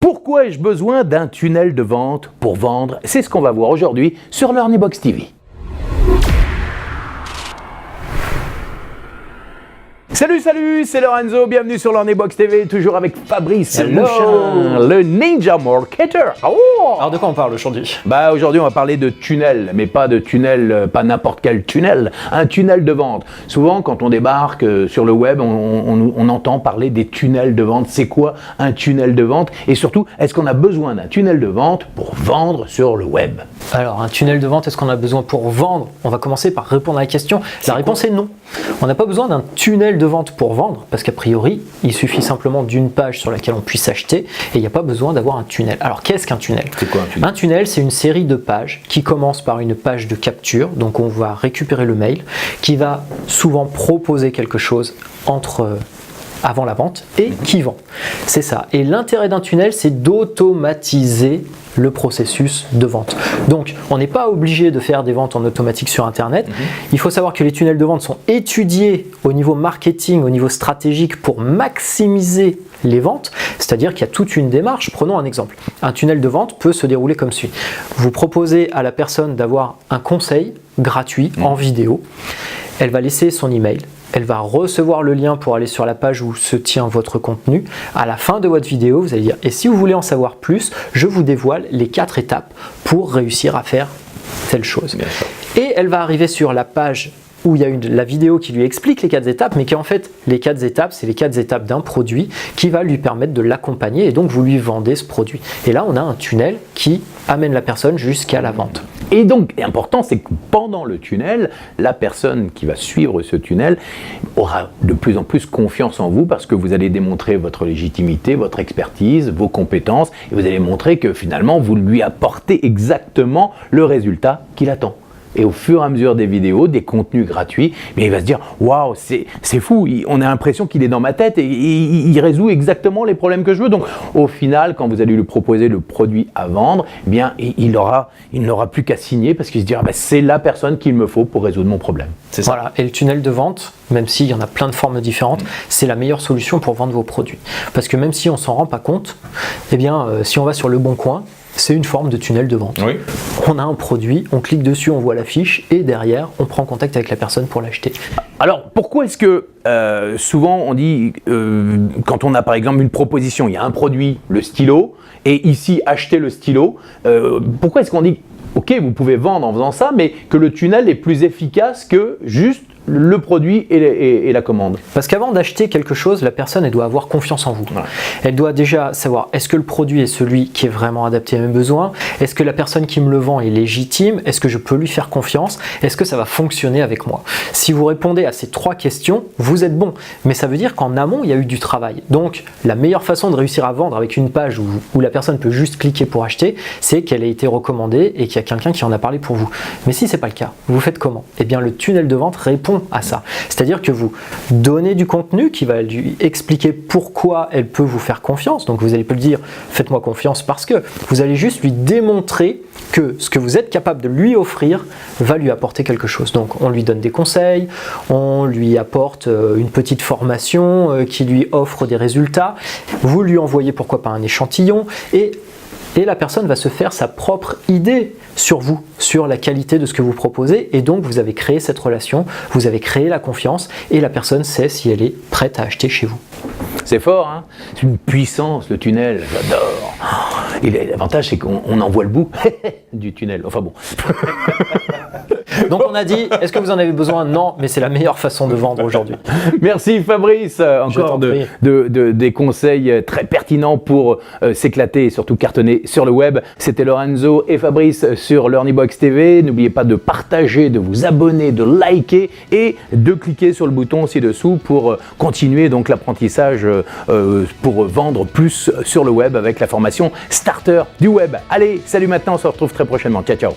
Pourquoi ai-je besoin d'un tunnel de vente pour vendre? C'est ce qu'on va voir aujourd'hui sur LearnyBox TV. Salut, c'est Lorenzo, bienvenue sur LearnyBox TV, toujours avec Fabrice Mouchin, le Ninja Marketer. Oh, alors de quoi on parle aujourd'hui? Aujourd'hui on va parler de tunnel, mais pas de tunnel, pas n'importe quel tunnel, un tunnel de vente. Souvent quand on débarque sur le web, on entend parler des tunnels de vente. C'est quoi un tunnel de vente? Et surtout, est-ce qu'on a besoin d'un tunnel de vente pour vendre sur le web? Alors un tunnel de vente, est-ce qu'on a besoin pour vendre? On va commencer par répondre à la question. La réponse est non. On n'a pas besoin d'un tunnel de vente pour vendre, parce qu'a priori, il suffit simplement d'une page sur laquelle on puisse acheter, et il n'y a pas besoin d'avoir un tunnel. Alors qu'est-ce qu'un tunnel? C'est quoi un tunnel? Un tunnel, c'est une série de pages qui commence par une page de capture, donc on va récupérer le mail, qui va souvent proposer quelque chose avant la vente et qui vend. C'est ça. Et l'intérêt d'un tunnel, c'est d'automatiser le processus de vente. Donc, on n'est pas obligé de faire des ventes en automatique sur Internet. Il faut savoir que les tunnels de vente sont étudiés au niveau marketing, au niveau stratégique pour maximiser les ventes, c'est-à-dire qu'il y a toute une démarche. Prenons un exemple. Un tunnel de vente peut se dérouler comme suit. Vous proposez à la personne d'avoir un conseil gratuit en vidéo. Elle va laisser son email. Elle va recevoir le lien pour aller sur la page où se tient votre contenu. À la fin de votre vidéo, vous allez dire « Et si vous voulez en savoir plus, je vous dévoile les 4 étapes pour réussir à faire telle chose. » Et elle va arriver sur la page où il y a la vidéo qui lui explique les 4 étapes, mais qui en fait, les 4 étapes, c'est les 4 étapes d'un produit qui va lui permettre de l'accompagner et donc vous lui vendez ce produit. Et là, on a un tunnel qui amène la personne jusqu'à la vente. Et donc, l'important, c'est que pendant le tunnel, la personne qui va suivre ce tunnel aura de plus en plus confiance en vous parce que vous allez démontrer votre légitimité, votre expertise, vos compétences, et vous allez montrer que finalement, vous lui apportez exactement le résultat qu'il attend. Et au fur et à mesure des vidéos, des contenus gratuits, mais il va se dire « Waouh, c'est fou, on a l'impression qu'il est dans ma tête et il résout exactement les problèmes que je veux. » Donc au final, quand vous allez lui proposer le produit à vendre, eh bien, il n'aura plus qu'à signer parce qu'il se dira c'est la personne qu'il me faut pour résoudre mon problème. C'est ça. Voilà. Et le tunnel de vente, même s'il y en a plein de formes différentes, c'est la meilleure solution pour vendre vos produits. Parce que même si on ne s'en rend pas compte, eh bien, si on va sur Le Bon Coin, c'est une forme de tunnel de vente. Oui. On a un produit, on clique dessus, on voit la fiche et derrière, on prend contact avec la personne pour l'acheter. Alors, pourquoi est-ce que souvent on dit, quand on a par exemple une proposition, il y a un produit, le stylo, et ici, acheter le stylo, pourquoi est-ce qu'on dit, ok, vous pouvez vendre en faisant ça, mais que le tunnel est plus efficace que juste le produit et la commande? Parce qu'avant d'acheter quelque chose, la personne elle doit avoir confiance en vous. Voilà. Elle doit déjà savoir est-ce que le produit est celui qui est vraiment adapté à mes besoins? Est-ce que la personne qui me le vend est légitime? Est-ce que je peux lui faire confiance? Est-ce que ça va fonctionner avec moi? Si vous répondez à ces 3 questions, vous êtes bon. Mais ça veut dire qu'en amont, il y a eu du travail. Donc, la meilleure façon de réussir à vendre avec une page où la personne peut juste cliquer pour acheter, c'est qu'elle ait été recommandée et qu'il y a quelqu'un qui en a parlé pour vous. Mais si ce n'est pas le cas, vous faites comment? Eh bien, le tunnel de vente répond à ça. C'est-à-dire que vous donnez du contenu qui va lui expliquer pourquoi elle peut vous faire confiance. Donc vous allez pas lui dire faites-moi confiance parce que vous allez juste lui démontrer que ce que vous êtes capable de lui offrir va lui apporter quelque chose. Donc on lui donne des conseils, on lui apporte une petite formation qui lui offre des résultats. Vous lui envoyez pourquoi pas un échantillon et la personne va se faire sa propre idée sur vous, sur la qualité de ce que vous proposez et donc vous avez créé cette relation, vous avez créé la confiance et la personne sait si elle est prête à acheter chez vous. C'est fort, hein? C'est une puissance le tunnel, j'adore. Et l'avantage c'est qu'on en voit le bout du tunnel, enfin bon. Donc on a dit, est-ce que vous en avez besoin? Non, mais c'est la meilleure façon de vendre aujourd'hui. Merci Fabrice, encore des conseils très pertinents pour s'éclater et surtout cartonner sur le web. C'était Lorenzo et Fabrice sur LearnyBox TV. N'oubliez pas de partager, de vous abonner, de liker et de cliquer sur le bouton ci-dessous pour continuer donc l'apprentissage pour vendre plus sur le web avec la formation Starter du web. Allez, salut maintenant, on se retrouve très prochainement. Ciao, ciao.